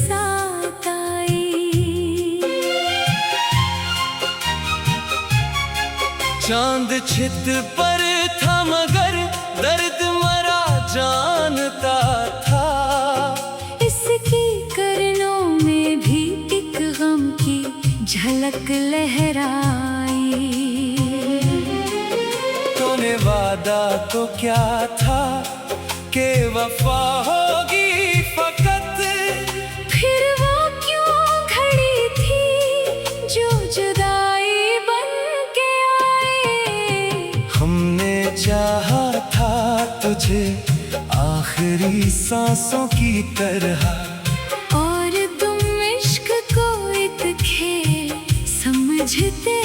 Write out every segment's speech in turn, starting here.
साथ आई। चांद छित पर था मगर दर्द मरा जानता था। इसकी करनों में भी एक गम की झलक लहराई। तूने वादा तो क्या था कि वफा होगी फकत, फिर वो क्यों घड़ी थी जो जुदाई बन के आए। हमने चाहा था तुझे आखिरी सांसों की तरह, और तुम इश्क को एक खेल समझते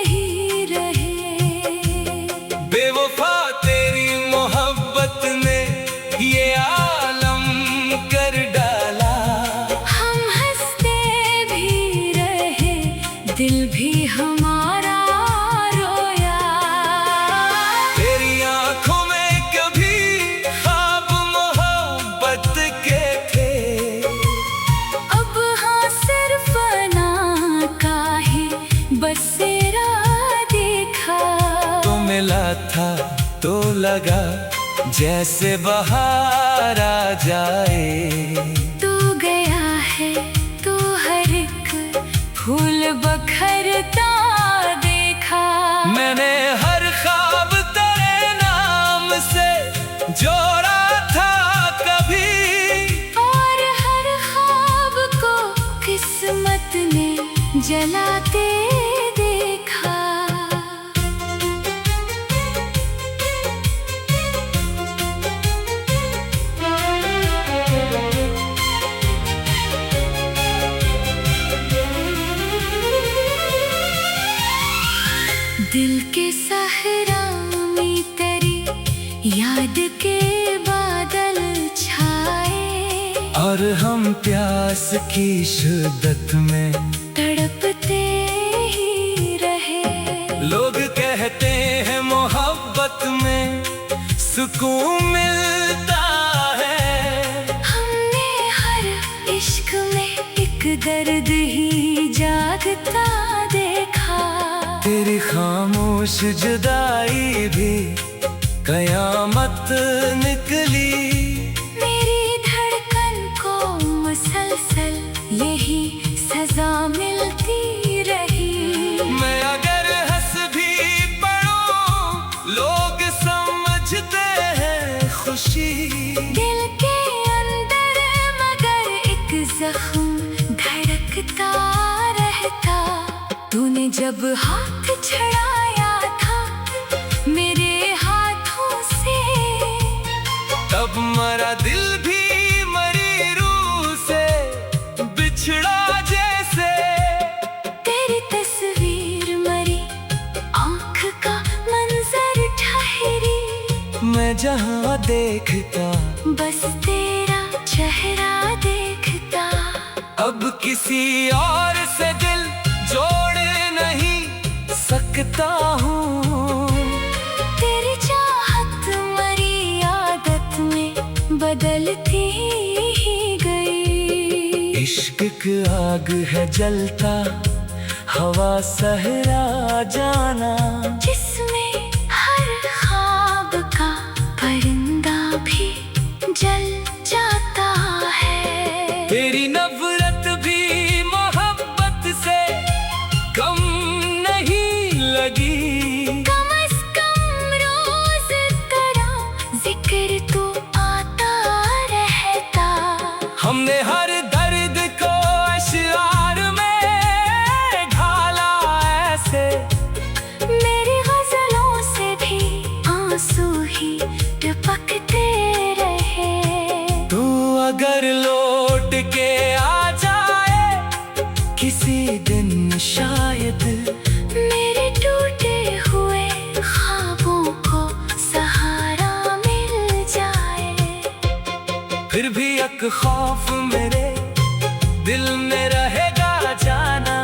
ही रहे। बेवफा तेरी मोहब्बत ने ये आलम कर डाला। हम हंसते भी रहे, दिल भी हमारा रोया। तेरी आंखों में कभी ख्वाब मोहब्बत के थे, अब हाँ सिर्फ फना का ही बसेरा देखा। तो मिला था तो लगा जैसे बहार आ जाए। तू गया है तो हर एक फूल बखरता देखा। मैंने हर ख्वाब तेरे नाम से जोड़ा था कभी, और हर ख्वाब को किस्मत ने जलाते देखा। दिल के सहरा में तेरी याद के बादल छाए, और हम प्यास की शिद्दत में तड़पते ही रहे। लोग कहते हैं मोहब्बत में सुकून मिलता है। हमने हर इश्क में एक दर्द ही जागता देखा। तेरी खामोश जुदाई भी कयामत निकली। मेरी धड़कन को मुसलसल यही सजा मिलती रही। मैं अगर हंस भी पड़ूं लोग समझते हैं खुशी। दिल के अंदर मगर एक जख्म धड़कता रहता। तूने जब हाथ छड़ाया था मेरे हाथों से, तब मरा दिल भी मरी रूह से बिछड़ा जैसे। तेरी तस्वीर मरी आँख का मंजर ठहरी। मैं जहाँ देखता बस तेरा चेहरा देखता। अब किसी और से दिल जोड़ नहीं सकता हूँ। तेरी चाहत मरी आदत में बदलती ही गई। इश्क की आग है जलता हवा सहरा जाना, जिसमें हर ख्वाब का परिंदा भी जल जाता है। तेरी नफरत भी मोहब्बत से कम नहीं लगी। कम से कम रोज तेरा जिक्र तो आता रहता। हमने हर दर्द को अशआर में ढाला ऐसे। मेरी गजलों से भी आंसू ही टपकते रहे। तू अगर लौट के आ जाए किसी दिन शायद, मेरे टूटे हुए ख्वाबों को सहारा मिल जाए। फिर भी एक खौफ मेरे दिल में रहेगा जाना,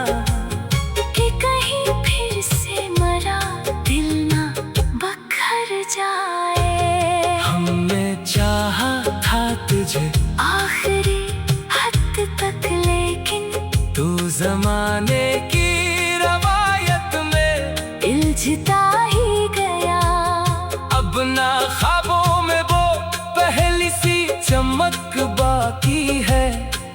कि कहीं फिर से मरा दिल ना बखर जाए। हमने चाहा था तुझे आखिरी हद तक तक, लेकिन तू जमाने की रवायत में उलझता ही गया। अब ना ख्वाबों में वो पहली सी चमक बाकी है।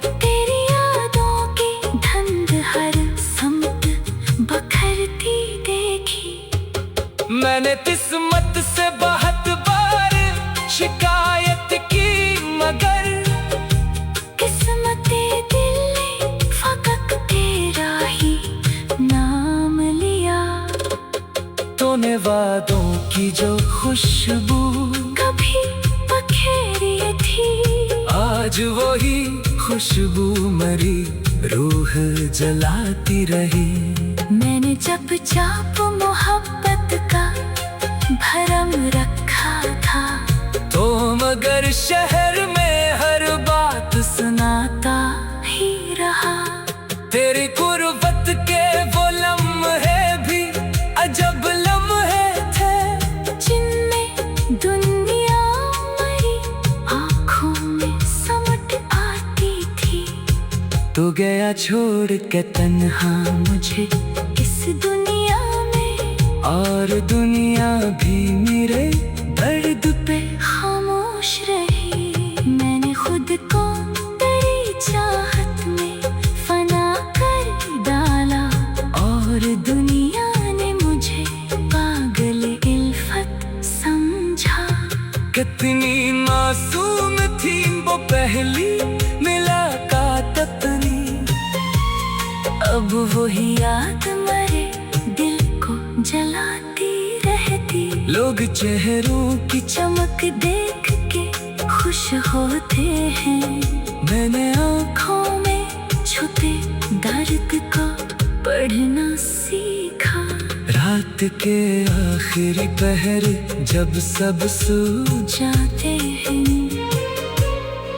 तेरी यादों की धुंध हर समत बखरती देखी। मैंने किस्मत से बहुत बार शिकायत की, मगर किस्मते दिल ने फकक तेरा ही नाम लिया। तूने वादों की जो खुशबू कभी बखेरी थी, आज वही खुशबू मरी रूह जलाती रही। मैंने चुपचाप मोहब्बत का भरम रखा था, तो मगर शहर में हर बात सुनाता ही रहा। तेरी गुर्बत के वो लम्हे भी अजब लम्हे थे, जिनमें दुनिया मरी आँखों में समट आती थी। तू गया छोड़ के तन्हा मुझे इस दुनिया में, और दुनिया भी मेरे दर्द पे खामोश रही। मैंने खुद को तेरी चाहत में फना कर डाला, और दुनिया ने मुझे पागल इल्फत समझा। कितनी मासूम थी वो पहली मुलाकात अपनी, अब वही याद मरे दिल को जलाती रहती। लोग चेहरों की चमक देख के खुश होते हैं, मैंने आँखों में छुपे दर्द को पढ़ना सीखा। रात के आखिरी पहर जब सब सो जाते हैं,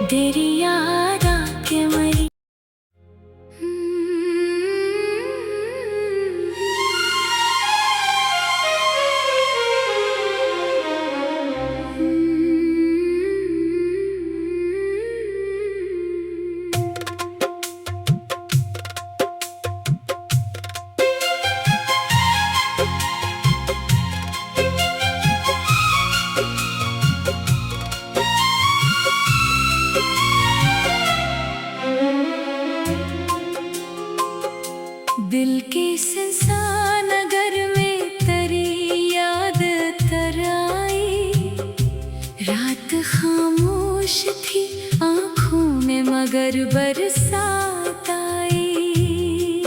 तेरी याद आके मरी। दिल के सुनसान नगर में तेरी याद तर आई। रात खामोश थी आँखों में, मगर बरसात आई।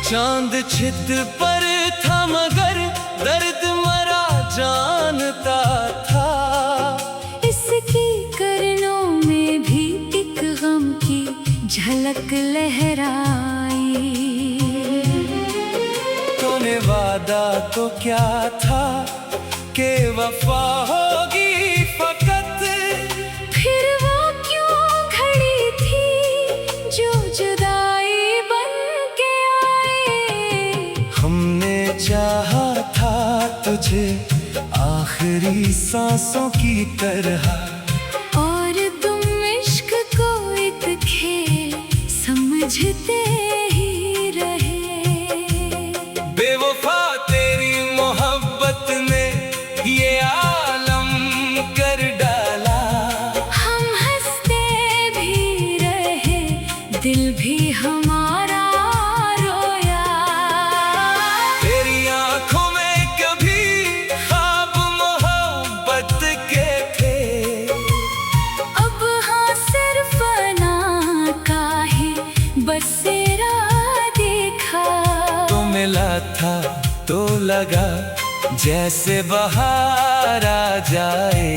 चांद छित पर था मगर दर्द मरा जानता था। इसकी करनों में भी एक गम की झलक लहराई। तूने वादा तो क्या था कि वफा होगी फकत, फिर वो क्यों खड़ी थी जो जुदाई बन के आए। हमने चाहा था तुझे आखिरी सांसों की तरह, और तुम इश्क को एक खेल समझते ही रहे। बेवफा तेरी मोहब्बत ने ये आलम कर डाला। हम हंसते भी रहे, दिल भी हमारा रोया। तेरी आंखों में कभी ख्वाब मोहब्बत के थे, अब हाँ सिर्फ ना का ही बसेरा देखा। तो मिला था तो लगा जैसे बहार आ जाए।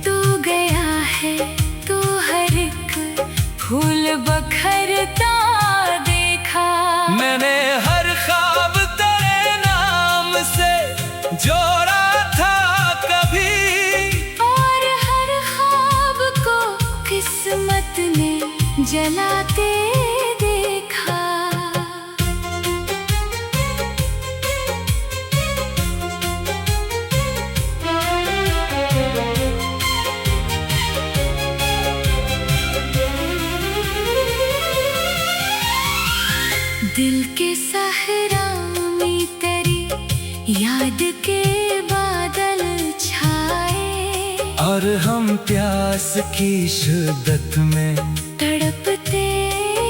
तू गया है तो हर एक फूल बखरता देखा। मैंने हर ख्वाब तेरे नाम से जोड़ा था कभी, और हर ख्वाब को किस्मत ने जलाते देखा। के सहरा में तेरी याद के बादल छाए, और हम प्यास की शिद्दत में तड़पते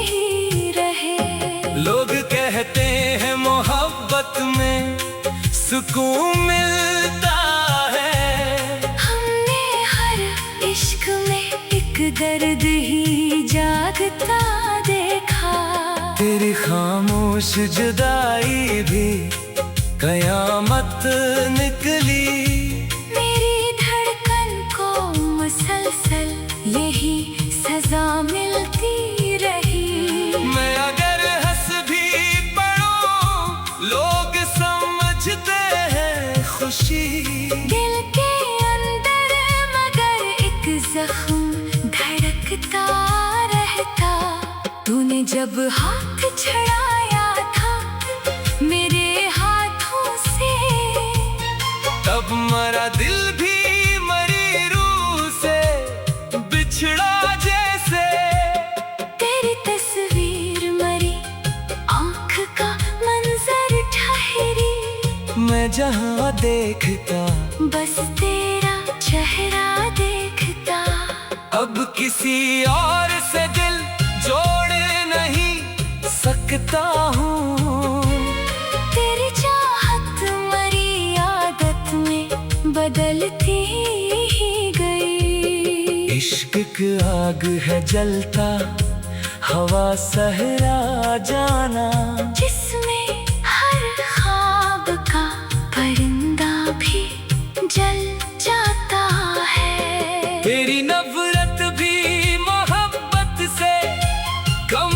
ही रहे। लोग कहते हैं मोहब्बत में सुकून मिलता है। हमने हर इश्क में एक दर्द ही जागता देखा। तेरी खामोश जुदाई भी कयामत निकली। मेरी धड़कन को मुसलसल यही सजा मिलती रही। मैं अगर हंस भी पड़ूं लोग समझते हैं खुशी। दिल के अंदर मगर एक जख्म धड़कता रहता। तूने जब हाथ छड़ाया था मेरे हाथों से, तब मरा दिल भी मरी रूह से बिछड़ा जैसे। तेरी तस्वीर मरी आँख का मंजर ठहरी। मैं जहाँ देखता बस तेरा चेहरा देखता। अब किसी और से दिल जोड़ नहीं सकता हूँ। तेरी चाहत मरी आदत में बदलती ही गई। इश्क की आग है जलता हवा सहरा जाना, जिसमें हर ख्वाब का परिंदा भी जल जाता है। तेरी नफरत भी मोहब्बत से कम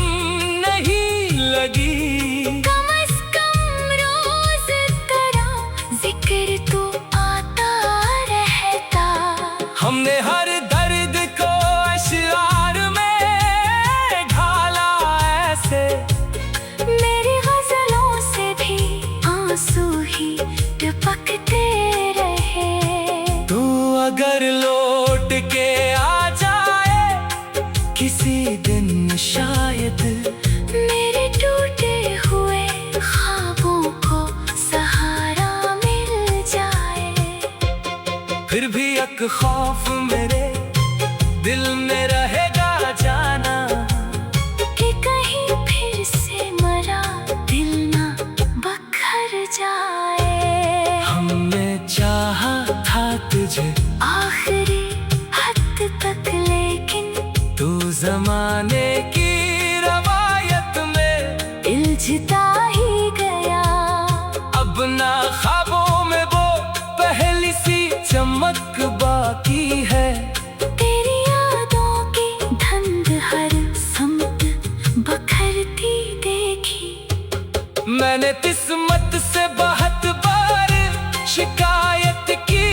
नहीं लगी। कम से कम रोज तेरा जिक्र तो आता रहता। हमने हर दर्द को अशआर में ढाला ऐसे। मेरी गजलों से भी आंसू ही टपकते रहे। तू अगर लौट के आ जाए किसी दिन शायद, मेरे टूटे हुए ख्वाबों को सहारा मिल जाए। फिर भी एक खौफ मेरे दिल में रहेगा जाना, कि कहीं फिर से मरा दिल ना बखर जाए। हमने चाहा था तुझे आखिरी हद तक लेकिन तू जमाने की रवायत में उलझता ही गया। अब ना ख्वाबों में वो पहली सी चमक बाकी है। तेरी यादों की धुंध हर समत बखरती देखी। मैंने किस्मत से बहुत बार शिकायत की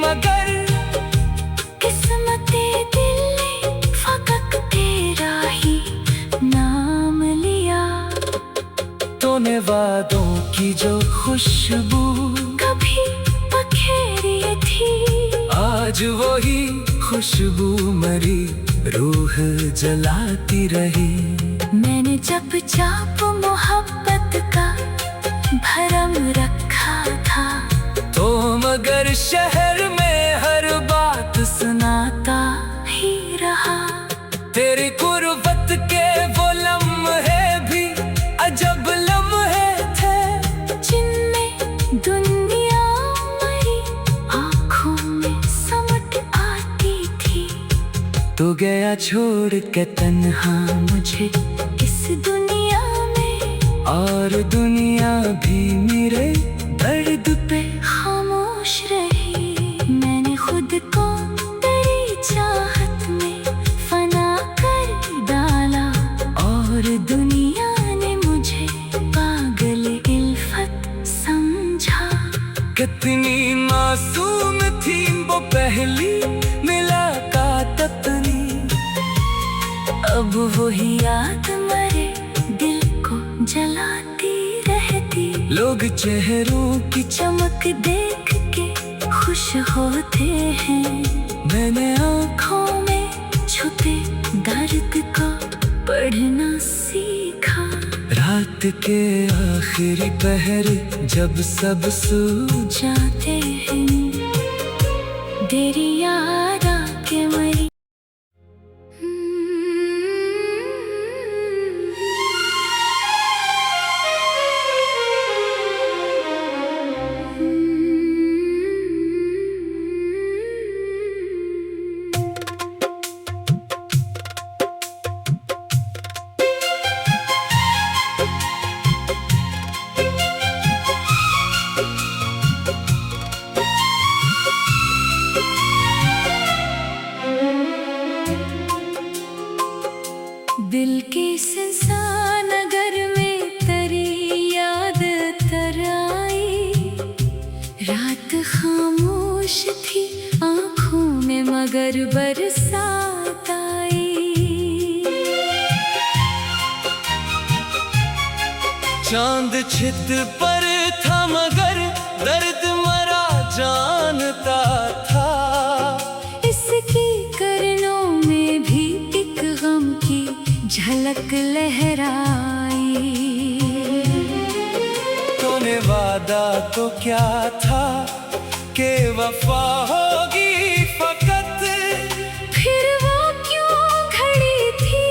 मगर किस्मते दिल ने फकक तेरा ही नाम लिया। तूने वादों की जो खुशबू कभी बखेरी थी, आज वही खुशबू मरी रूह जलाती रही। मैंने जब चाप मोहब्बत का भरम रखा था, तो मगर शहर में हर बात सुनाता ही रहा। तेरी गुर्बत के वो लम्हे भी अजब लम्हे थे, जिनमें दुनिया मरी आँखों में समट आती थी। तू गया छोड़ के तन्हा मुझे इस दुनिया में, और दुनिया भी मेरे दर्द पे खामोश रही। मैंने खुद को तेरी चाहत में फना कर डाला, और दुनिया ने मुझे पागल इल्फत समझा। कितनी मासूम थी वो पहली मुलाकात अपनी, अब वही याद मरे दिल को जलाती रहती। लोग चेहरों की चमक देख के खुश होते हैं, मैंने आँखों में छुपे दर्द को पढ़ना सीखा। रात के आखिरी पहर जब सब सो जाते हैं, तेरी याद आके मरी। दिल के सुनसान नगर में तेरी याद तराई, रात खामोश थी आँखों में मगर बरसात आई। चांद छित पर था मगर दर्द मरा जानता था। इसकी करनों में भी एक गम की झलक लहराई। तूने वादा तो क्या था कि वफा होगी फकत, फिर वो क्यों खड़ी थी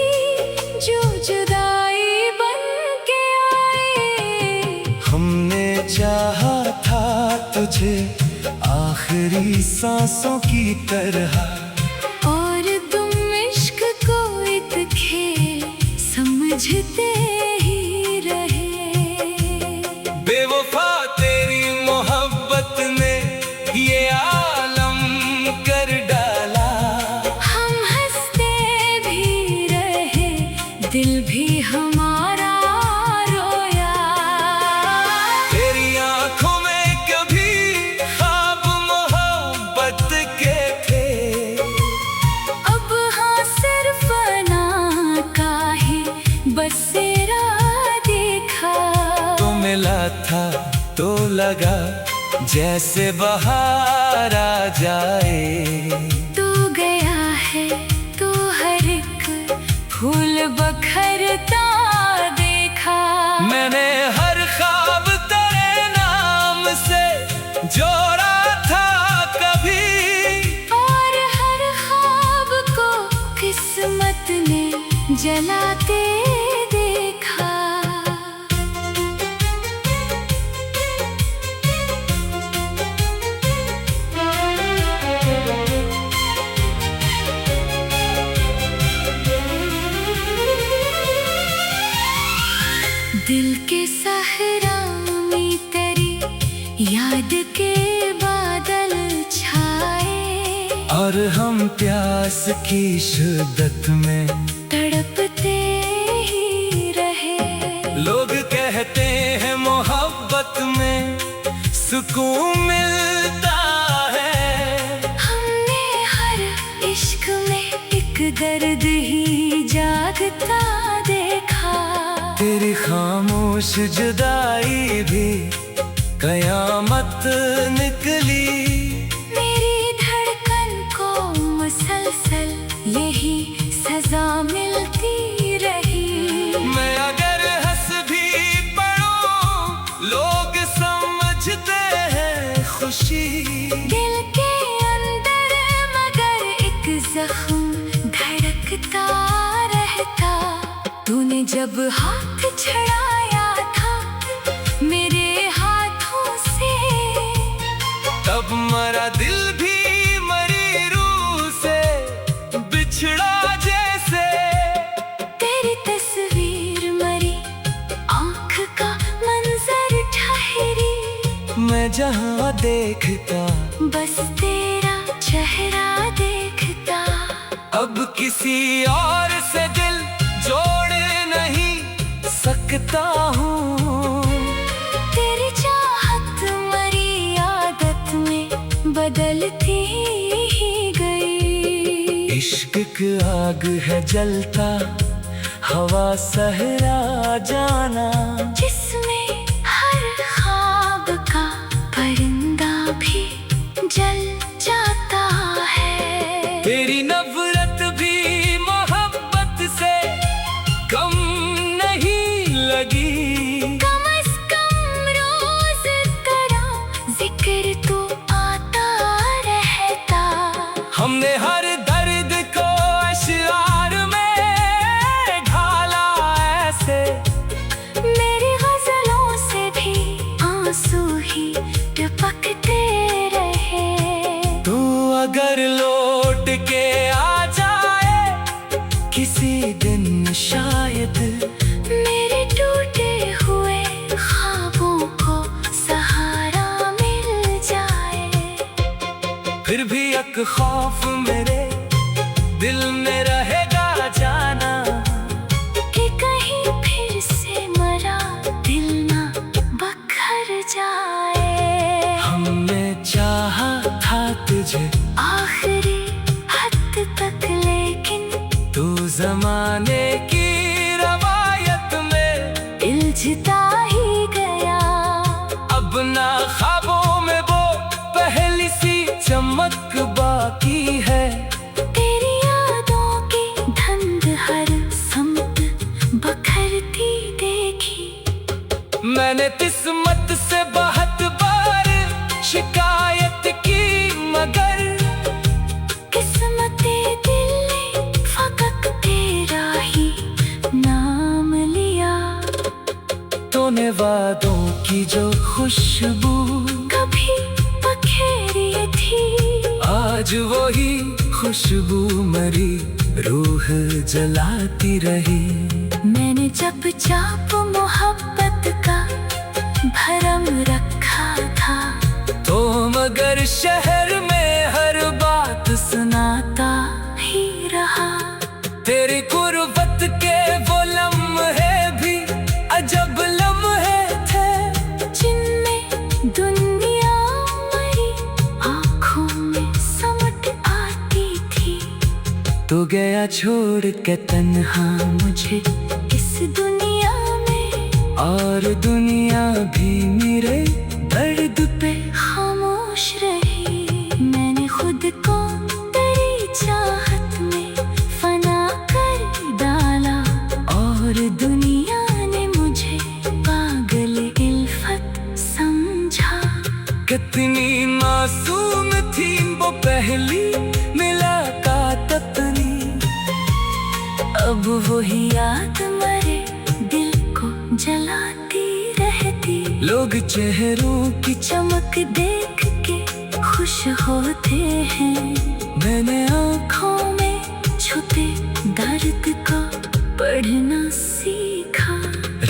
जो जुदाई बन के आए। हमने चाहा था तुझे आखिरी सांसों की तरह, और तुम इश्क को एक खेल समझते ही रहे। बेवफा तेरी मोहब्बत ने ये आलम कर डाला। हम हंसते भी रहे, दिल भी हमारा रोया। तेरी आंखों में कभी ख्वाब मोहब्बत के थे, अब हाँ सिर्फ ना का ही बसेरा देखा। तो मिला था तो लगा जैसे बहार आ जाए। तू गया है तो हर एक फूल बखरता देखा। मैंने हर ख्वाब तेरे नाम से जोड़ा था कभी, और हर ख्वाब को किस्मत ने जलाते देखा। दिल के सहरा में तेरी याद के बादल छाए, और हम प्यास की शिद्दत में तड़पते ही रहे। लोग कहते हैं मोहब्बत में सुकून मिलता है। हमने हर इश्क में एक दर्द ही जागता देखा। तेरी खामोश जुदाई भी कयामत निकली। मेरी धड़कन को मुसलसल यही सजा मिलती रही। मैं अगर हंस भी पड़ूं लोग समझते हैं खुशी। दिल के अंदर मगर एक जख्म धड़कता रहता। तूने जब हाथ छड़ाया था मेरे हाथों से, तब मरा दिल भी मरी रूह से बिछड़ा जैसे। तेरी तस्वीर मरी आँख का मंजर ठहरी। मैं जहाँ देखता बस तेरा चेहरा देखता। अब किसी और से दिल जोड़ नहीं सकता हूँ। तेरी चाहत मरी आदत में बदलती ही गई। इश्क की आग है जलता हवा सहरा जाना, जिसमें हर ख्वाब का परिंदा भी जल जाता है। तेरी नफरत भी मोहब्बत से कम नहीं लगी। किसी दिन शायद मेरे टूटे हुए ख्वाबों को सहारा मिल जाए। फिर भी एक खौफ मेरे दिल में रहेगा जाना कि कहीं फिर से मरा दिल ना बखर जाए। हमने चाहा था तुझे आखिरी हद तक, लेकिन तू जमाने की रवायत में उलझता ही गया। अब ना ख्वाबों में वो पहली सी चमक बाकी है। तेरी यादों की धुंध हर समत बखरती देखी। मैंने किस्मत से बहुत बार शिकायत की, मगर किस्मते दिल ने फकत तेरा ही नाम लिया। तूने वादों की जो खुशबू कभी बखेरी थी, आज वही खुशबू मरी रूह जलाती रही। मैंने जब चाप मोहब्बत का भरम रखा था, तो मगर शहर में हर बात सुनाता ही रहा। तेरी गुर्बत के वो लम्हे भी अजब लम्हे थे, जिनमें दुनिया मेरी आँखों में समट आती थी। तू गया छोड़ के तन्हा मुझे इस दुनिया में, और दुनिया भी मेरे दर्द पे खामोश रही। मैंने खुद को तेरी चाहत में फना कर डाला, और दुनिया ने मुझे पागल इल्फत समझा। कितनी मासूम थी वो पहली मुलाकात अपनी, अब वही याद मरे दिल को जलाती रहती। लोग चेहरों की चमक देख के खुश होते हैं, मैंने आँखों में छुपे दर्द को पढ़ना सीखा।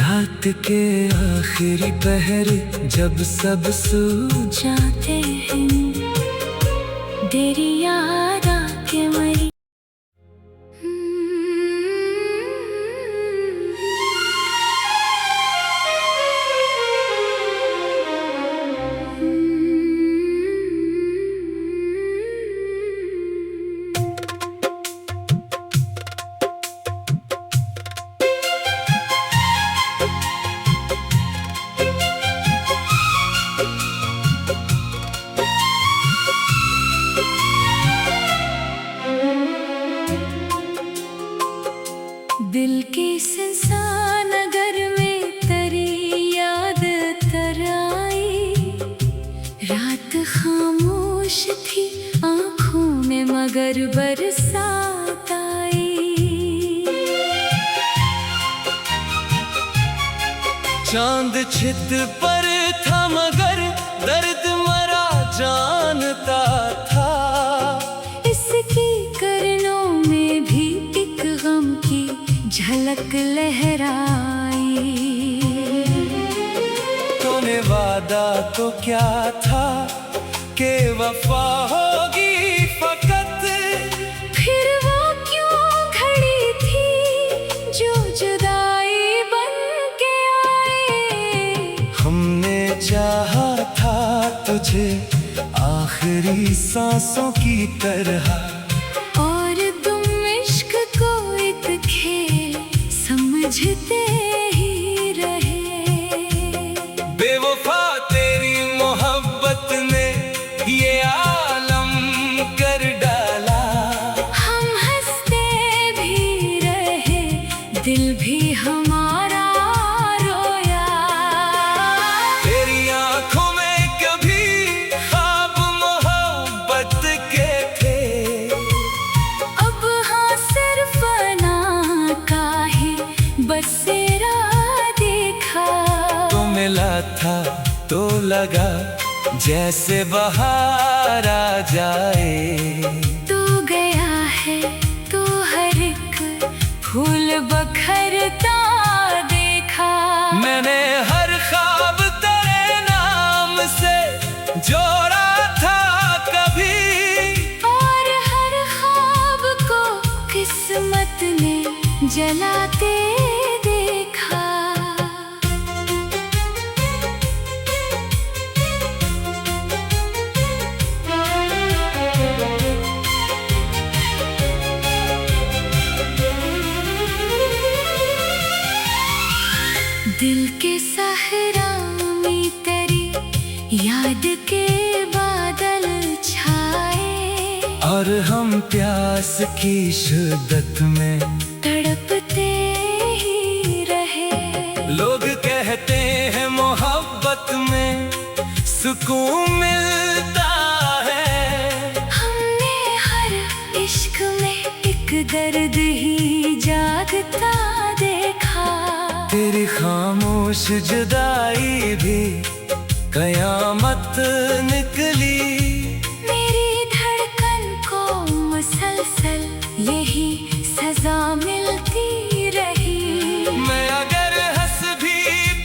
रात के आखिरी पहर जब सब सो जाते हैं, तेरी याद आके मरी। दिल के सुनसान नगर में तेरी याद तराई। रात खामोश थी आँखों में, मगर बरसात आई। चांद छित पर था मगर दर्द मरा जानता था। इसकी करनों में भी एक गम की झलक लहराई। तूने वादा तो क्या था कि वफा होगी फकत, फिर वो क्यों खड़ी थी जो जुदाई बन के आए। हमने चाहा था तुझे आखिरी सांसों की तरह, और तुम इश्क को एक खेल समझते ही रहे। बेवफा तेरी मोहब्बत ने ये आलम कर डाला। हम हंसते भी रहे, दिल भी हमारा रोया। तेरी आंखों में कभी ख्वाब मोहब्बत के थे, अब हाँ सिर्फ ना का ही बसेरा देखा। तो मिला था तो लगा जैसे बहार आ जाए। तू गया है तो हर एक फूल बखरता देखा। मैंने हर ख्वाब तेरे नाम से जोड़ा था कभी, और हर ख्वाब को किस्मत ने जलाते देखा। दिल के सहरा में तेरी याद के बादल छाए, और हम प्यास की शिद्दत में तड़पते ही रहे। लोग कहते हैं मोहब्बत में सुकून मिलता है। हमने हर इश्क में एक दर्द ही जागता देखा। तेरी खामोश जुदाई भी कयामत निकली। मेरी धड़कन को मुसलसल यही सजा मिलती रही। मैं अगर हंस भी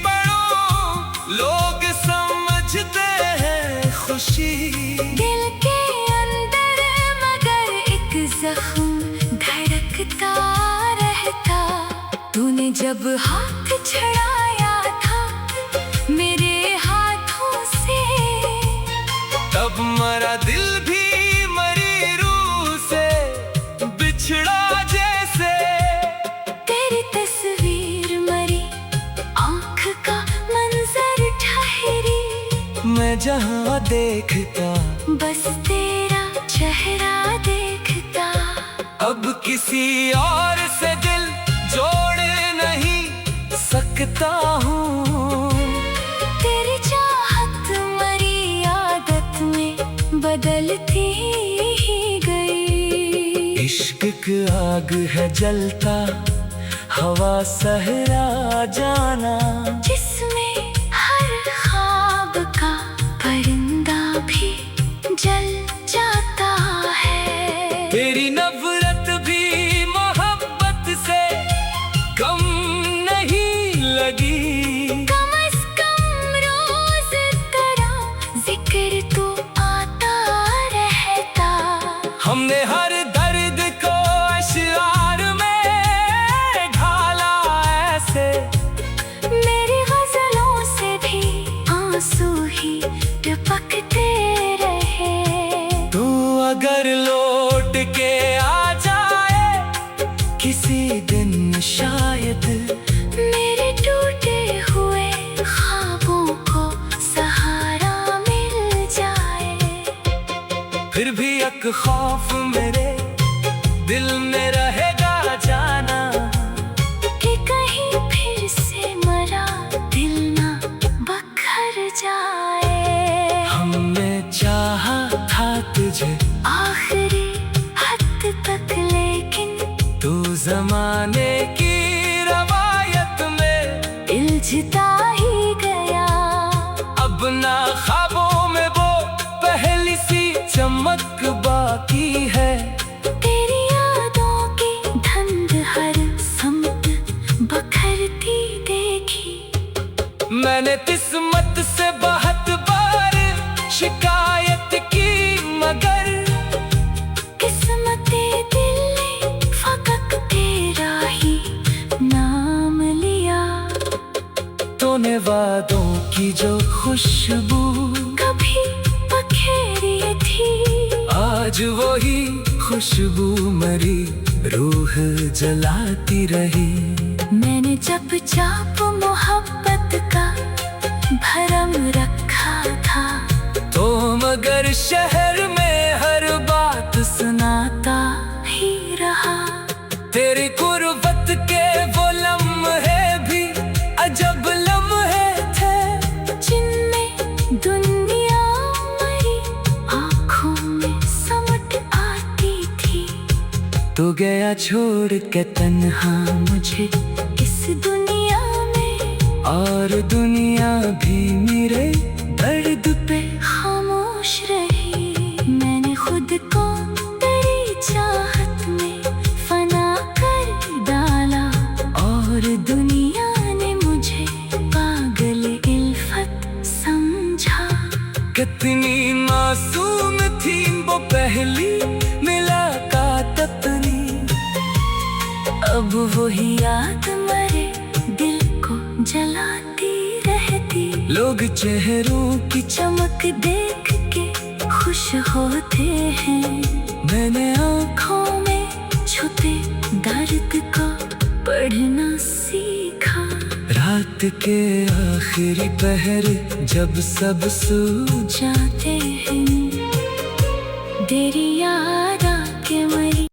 पड़ूं लोग समझते हैं खुशी। दिल के अंदर मगर एक जख्म धड़कता रहता। तूने जब हाथ छड़ाया था मेरे हाथों से, तब मरा दिल भी मरी रूह से बिछड़ा जैसे। तेरी तस्वीर मरी आँख का मंजर ठहरी। मैं जहाँ देखता बस तेरा चेहरा देखता। अब किसी और से दिल जोड़ नहीं सकता हूँ। तेरी चाहत मरी आदत में बदलती ही गई। इश्क की आग है जलता हवा सहरा जाना, जिसमें हर ख्वाब का परिंदा भी जल जाता है। तेरी नफरत भी मोहब्बत से कम नहीं लगी। कम से कम रोज तेरा जिक्र तो आता रहता। हमने हर दर्द को अशआर में ढाला ऐसे। मेरी गजलों से भी आंसू ही टपकते रहे। तू अगर लौट के आ जाए किसी दिन शायद, मेरे टूटे हुए ख्वाबों को सहारा मिल जाए। फिर भी एक खौफ मेरे दिल में रहेगा जाना, कि कहीं फिर से मरा दिल ना बखर जाए। हमने चाहा था तुझे आखिरी हद तक लेकिन तू जमाने की रवायत में उलझता ही गया। अब ना ख्वाबों में वो पहली सी चमक बाकी है। तेरी यादों की धुंध हर समत बखरती देखी। मैंने किस्मत से बहुत बार शिकायत की, मगर किस्मते दिल ने फकक तेरा ही नाम लिया। तूने वादों की जो खुशबू कभी बखेरी थी, आज वही खुशबू मरी रूह जलाती रही। मैंने जब चाप मोहब्बत का भरम रखा था, तो मगर शहर में हर बात सुनाता ही रहा। तेरी कुर्बत के वो लम्हे भी अजब लम्हे थे, जिनमें दुनिया मरी आँखों में समट आती थी। तू गया छोड़ के तन्हा मुझे इस दुनिया में, और दुनिया भी मेरे दर्द पे खामोश रही। मैंने खुद को तेरी चाहत में फना कर डाला। अब वही याद मरे दिल को जलाती रहती। लोग चेहरों की चमक देख के खुश होते हैं, मैंने आँखों में छुपे दर्द को पढ़ना सीखा। रात के आखिरी पहर जब सब सो जाते हैं, तेरी याद आके मरी।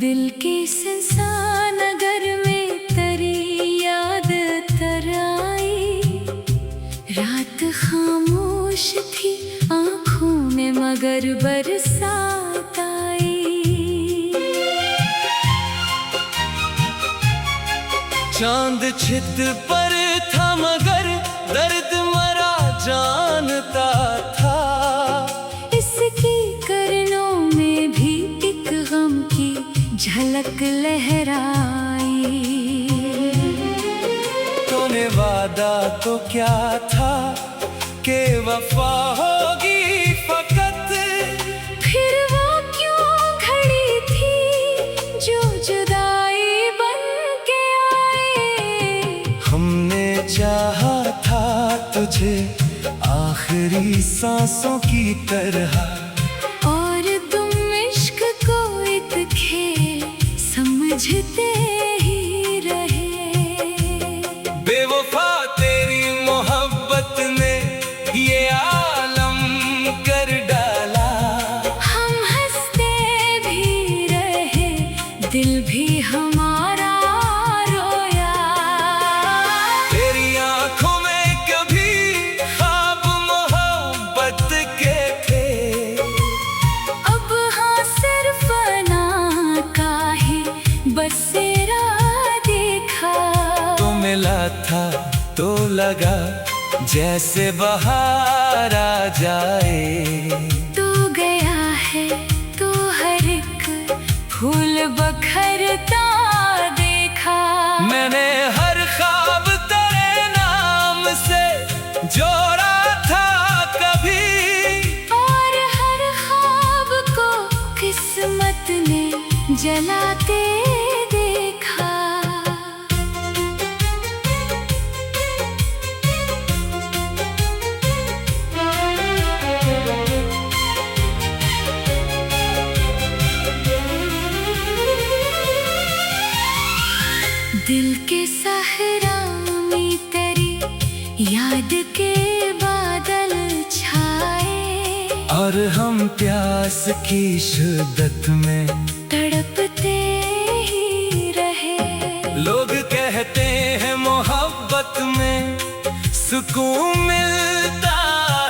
दिल के सुनसान नगर में तेरी याद तराई। रात खामोश थी आँखों में मगर बरसात आई। चांद छित पर था मगर दर्द मरा जानता था। इसकी करनों में भी एक गम की झलक लहराई। तूने वादा तो क्या था कि वफा होगी फकत, फिर वो क्यों खड़ी थी जो जुदाई बन के आए। हमने चाहा था तुझे आखिरी सांसों की तरह, और तुम इश्क को एक खेल समझते ही रहे। बेवफा तेरी मोहब्बत ने ये आलम कर डाला। हम हंसते भी रहे दिल भी हमारा रोया। तेरी आंखों में कभी ख्वाब मोहब्बत के थे, अब हाँ सिर्फ ना का ही बसेरा देखा। तो मिला था तो लगा जैसे बहार आ जाए। तू गया है तो हर एक फूल बखरता देखा। मैंने हर ख्वाब तेरे नाम से जोड़ा था कभी, और हर ख्वाब को किस्मत ने जलाते देखा। दिल के सहरा में तेरी याद के बादल छाए, और हम प्यास की शिद्दत में तड़पते ही रहे। लोग कहते हैं मोहब्बत में सुकून मिलता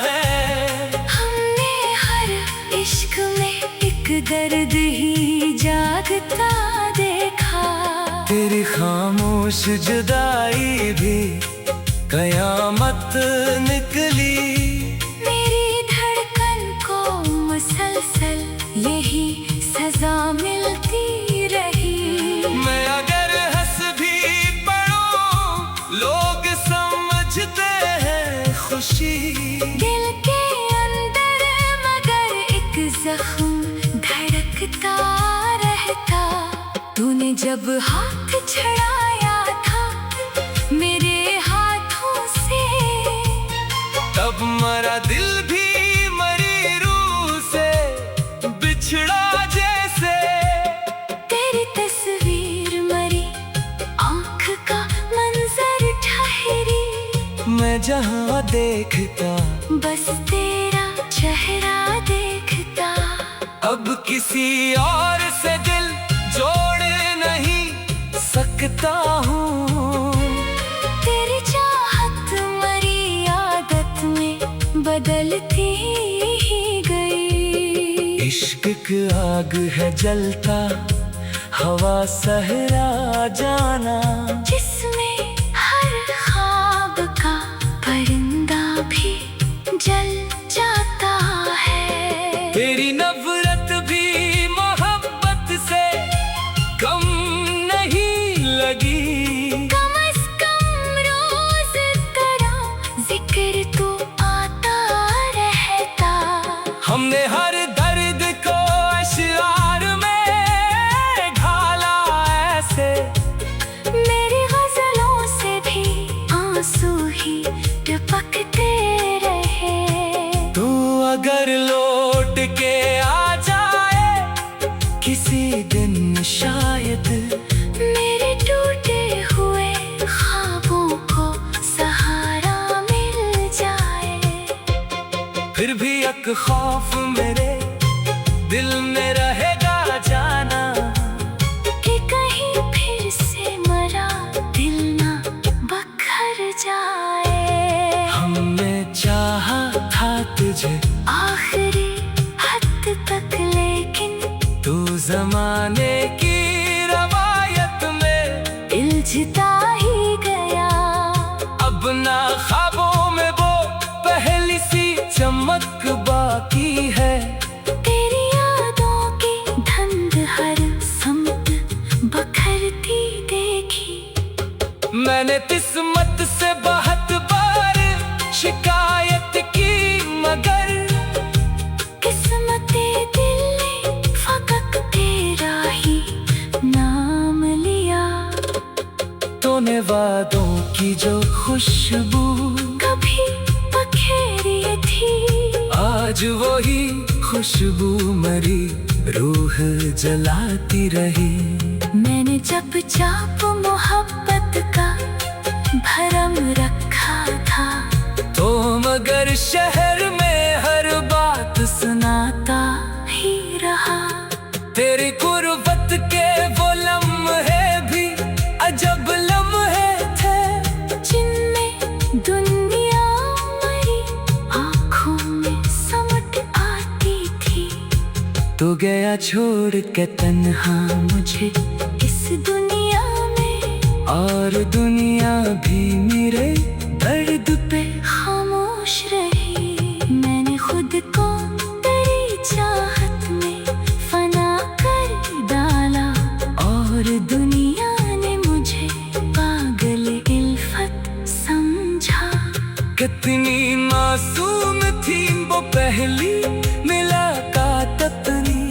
है। हमने हर इश्क में एक दर्द ही जागता देखा। तेरी खामोश जुदाई भी कयामत निकली। मेरी धड़कन को मुसलसल यही सजा मिलती रही। मैं अगर हंस भी पड़ूं लोग समझते हैं खुशी। दिल के अंदर मगर एक जख्म धड़कता रहता। तूने जब हाथ छड़ाया था मेरे हाथों से, तब मरा दिल भी मरी रूह से बिछड़ा जैसे। तेरी तस्वीर मरी आँख का मंजर ठहरी। मैं जहाँ देखता बस तेरा चेहरा देखता। अब किसी और से दिल जोड़ नहीं सकता हूँ। तेरी चाहत मरी आदत में बदलती ही गई। इश्क इश्क आग है जलता, हवा सहरा जाना, जिसमें हर ख्वाब का परिंदा भी जल जाता है। तेरी नफरत भी मोहब्बत से कम नहीं लगी। कम से कम रोज तेरा जिक्र तो आता रहता। हमने हर दर्द को अशआर में ढाला ऐसे, मेरी गजलों से भी आंसू ही टपकते रहे। तू अगर लौट के आ जाए किसी दिन शायद, मेरे टूटे हुए ख्वाबों को सहारा मिल जाए। फिर भी एक खौफ मेरे दिल में रहेगा जाना, कि कहीं फिर से मरा दिल ना बखर जाए। हमने चाहा था तुझे आखिरी हद तक, लेकिन तू जमाने की रवायत में उलझता ही गया। अब ना ख्वाबों में वो पहली सी चमक बाकी है। तेरी यादों की धुंध हर समत बखरती देखी। मैंने किस्मत से बहुत बार शिकायत की, मगर किस्मते दिल ने फकक तेरा ही नाम लिया। तूने वादों की जो खुशबू कभी बखेरी थी, आज वही खुशबू मरी रूह जलाती रही। मैंने जब चाप मोहब्बत का भरम रखा था, तो मगर शहर में हर बात सुनाता ही रहा। तेरी गुर्बत के वो लम्हे भी अजब लम्हे थे, जिनमें दुनिया मरी आँखों में समट आती थी। तू गया छोड़ के तन्हा मुझे इस दुनिया में, और दुनिया भी मेरे दर्द पे खामोश रही। मैंने खुद को तेरी चाहत में फना कर डाला, और दुनिया ने मुझे पागल इल्फत समझा। कितनी मासूम थी वो पहली मुलाकात अपनी,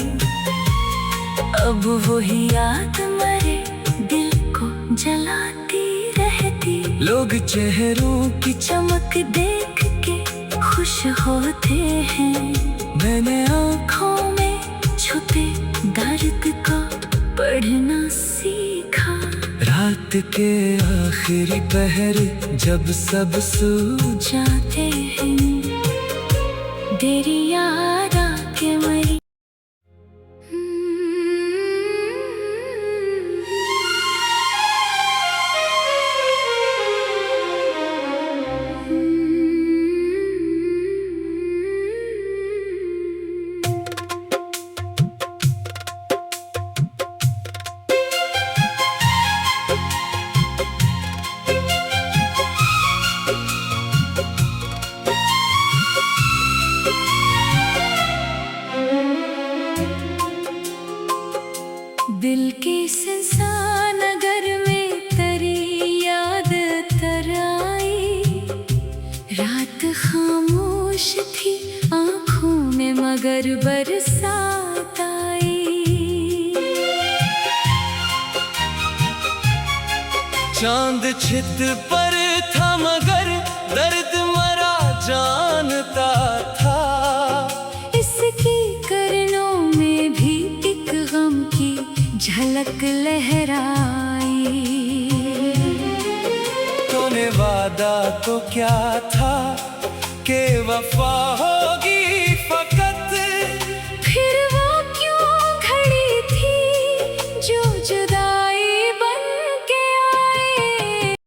अब वही याद मरे दिल को जलाती रहती। लोग चेहरों की चमक देख के खुश होते हैं, मैंने आँखों में छुपे दर्द को पढ़ना सीखा। रात के आखिरी पहर जब सब सो जाते हैं, तेरी याद आके मरी। दिल के सुनसान नगर में तेरी याद तर आई। रात खामोश थी आँखों में, मगर बरसात आई। चांद छित पर था मगर दर्द मरा जानता था। इसकी करनों में भी एक गम की झलक लहराई। तूने वादा तो क्या था कि वफा हो